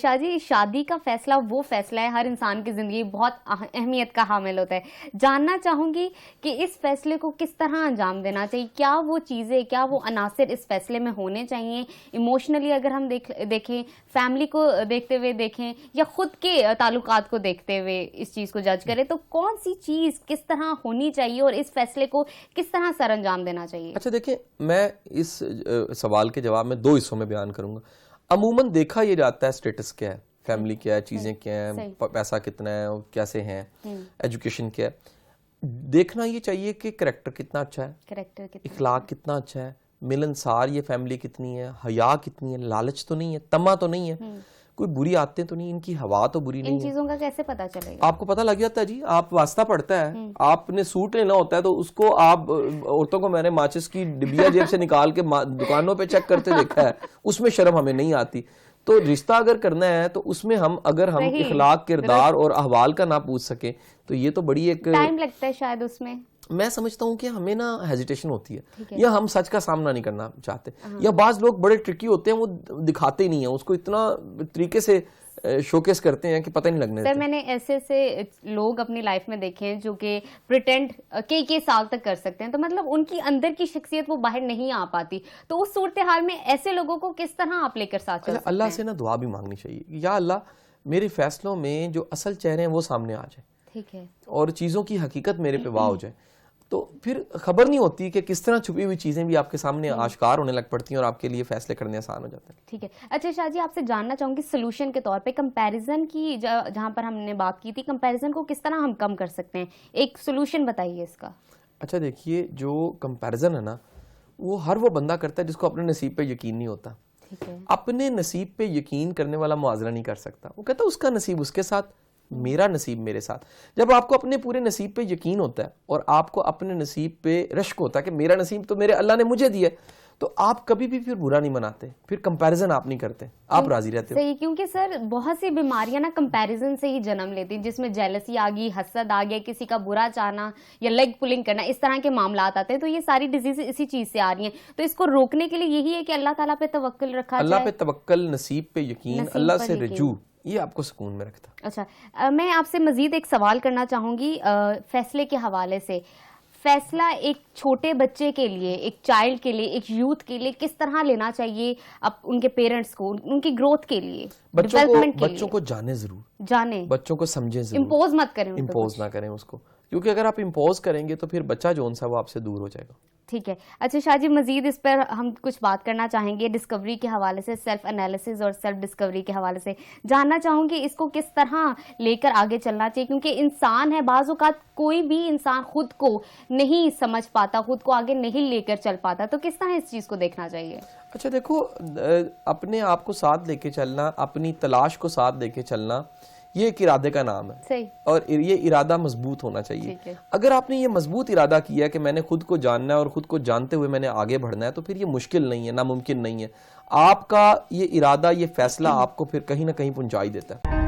شاہ جی شادی کا فیصلہ وہ فیصلہ ہے ہر انسان کی زندگی بہت اہمیت کا حامل ہوتا ہے. جاننا چاہوں گی کہ اس فیصلے کو کس طرح انجام دینا چاہیے, کیا وہ چیزیں, کیا وہ عناصر اس فیصلے میں ہونے چاہیے, ایموشنلی اگر ہم دیکھیں, فیملی کو دیکھتے ہوئے دیکھیں, یا خود کے تعلقات کو دیکھتے ہوئے اس چیز کو جج کریں, تو کون سی چیز کس طرح ہونی چاہیے اور اس فیصلے کو کس طرح سر انجام دینا چاہیے؟ اچھا دیکھیں, میں اس سوال کے جواب میں 2 حصوں میں بیان کروں گا. عموماً دیکھا یہ جاتا ہے سٹیٹس کیا ہے, فیملی کیا ہے, چیزیں کیا ہیں, پیسہ کتنا ہے, کیسے ہیں, ایجوکیشن کیا ہے. دیکھنا یہ چاہیے کہ کریکٹر کتنا اچھا ہے, اخلاق کتنا اچھا ہے, ملنسار یہ فیملی کتنی ہے, حیا کتنی ہے, لالچ تو نہیں ہے, طمع تو نہیں ہے, کوئی بری عادتیں تو نہیں, ان کی ہوا تو بری نہیں ہے. ان چیزوں کا کیسے پتا چلے گا؟ آپ کو پتہ لگ جاتا ہے جی. آپ واسطہ پڑتا ہے, آپ نے سوٹ لینا ہوتا ہے تو اس کو آپ عورتوں کو میں نے ماچس کی ڈبیا جیب سے نکال کے دکانوں پہ چیک کرتے دیکھا ہے, اس میں شرم ہمیں نہیں آتی. تو رشتہ اگر کرنا ہے تو اس میں اگر ہم اخلاق, کردار اور احوال کا نہ پوچھ سکیں تو یہ تو بڑی ایک ٹائم لگتا ہے شاید اس میں سمجھتا ہوں کہ ہمیں نا ہیزیٹیشن ہوتی ہے, یا ہم سچ کا سامنا نہیں کرنا چاہتے, یا بعض لوگ بڑے ٹرکی ہوتے ہیں, وہ دکھاتے ہی نہیں ہیں, اس کو اتنا طریقے سے شوکیس کرتے ہیں کہ پتہ نہیں لگنے دیتے. سر میں نے ایسے لوگ اپنی لائف میں دیکھے ہیں جو کہ پریٹینڈ کئی سال تک کر سکتے ہیں, تو مطلب ان کی اندر کی شخصیت وہ باہر نہیں آ پاتی. تو اس صورتحال میں ایسے لوگوں کو کس طرح آپ لے کر ساتھ چل سکتے ہیں؟ اللہ سے نا دعا بھی مانگنی چاہیے, یا اللہ میرے فیصلوں میں جو اصل چہرے ہیں وہ سامنے آ جائیں, ٹھیک ہے, اور چیزوں کی حقیقت میرے پہ واہ ہو جائے. تو پھر خبر نہیں ہوتی کہ کس طرح چھپی ہوئی چیزیں بھی آپ کے سامنے آشکار ہونے لگ پڑتی ہیں اور آپ کے لیے فیصلے کرنے آسان ہو جاتے ہیں. ٹھیک ہے. اچھا شاہ جی, آپ سے جاننا چاہوں گی سلوشن کے طور پہ کمپیریزن کی, جہاں پر ہم نے بات کی تھی, کمپیریزن کو کس طرح ہم کم کر سکتے ہیں, ایک سلوشن بتائیے اس کا. اچھا دیکھیے, جو کمپیریزن ہے نا وہ ہر وہ بندہ کرتا ہے جس کو اپنے نصیب پہ یقین نہیں ہوتا. اپنے نصیب پہ یقین کرنے والا موازنہ نہیں کر سکتا. وہ کہتا ہے اس کا نصیب اس کے ساتھ, میرا نصیب میرے ساتھ. جب آپ کو اپنے پورے نصیب پہ یقین ہوتا ہے اور آپ کو اپنے نصیب پہ رشک ہوتا ہے کہ میرا نصیب تو میرے اللہ نے مجھے دیا ہے, تو آپ کبھی بھی پھر برا نہیں مناتے, پھر کمپیریزن آپ نہیں کرتے, آپ راضی رہتے ہو. صحیح, کیونکہ سر بہت سی بیماریاں نا کمپیریزن سے ہی جنم لیتی ہیں, جس میں جیلسی آ گئی, حسد آ گیا, کسی کا برا چاہنا یا لیگ پولنگ کرنا, اس طرح کے معاملات آتے ہیں. تو یہ ساری ڈیزیز اسی چیز سے آ رہی ہیں. تو اس کو روکنے کے لیے یہی ہے کہ اللہ تعالیٰ پہ توکل رکھا جائے. اللہ پہ توکل, نصیب پہ یقین, اللہ سے رجوع, یہ آپ کو سکون میں رکھتا. اچھا, میں آپ سے مزید ایک سوال کرنا چاہوں گی فیصلے کے حوالے سے. فیصلہ ایک چھوٹے بچے کے لیے, ایک چائلڈ کے لیے, ایک یوتھ کے لیے کس طرح لینا چاہیے ان کے پیرنٹس کو, ان کی گروتھ کے لیے, ڈیولپمنٹ کے لیے؟ بچوں کو جانے ضرور, جانے, بچوں کو سمجھیں ضرور, امپوز مت کریں, امپوز نہ کریں اس کو, کیونکہ اگر آپ امپوز کریں گے تو پھر بچہ جو سا وہ آپ سے دور ہو جائے گا. ٹھیک ہے. اچھا شاہ جی, مزید اس پر ہم کچھ بات کرنا چاہیں گے ڈسکوری کے حوالے سے, سیلف انالیسز اور سیلف ڈسکوری کے حوالے سے. جاننا چاہوں گی اس کو کس طرح لے کر آگے چلنا چاہیے, کیونکہ انسان ہے, بعض اوقات کوئی بھی انسان خود کو نہیں سمجھ پاتا, خود کو آگے نہیں لے کر چل پاتا, تو کس طرح اس چیز کو دیکھنا چاہیے؟ اچھا دیکھو, اپنے آپ کو ساتھ لے کے چلنا, اپنی تلاش کو ساتھ لے کے چلنا, یہ ایک ارادے کا نام ہے. صحیح. اور یہ ارادہ مضبوط ہونا چاہیے. اگر آپ نے یہ مضبوط ارادہ کیا ہے کہ میں نے خود کو جاننا ہے اور خود کو جانتے ہوئے میں نے آگے بڑھنا ہے, تو پھر یہ مشکل نہیں ہے, ناممکن نہیں ہے. آپ کا یہ ارادہ, یہ فیصلہ آپ کو پھر کہیں نہ کہیں پہنچا ہی دیتا ہے.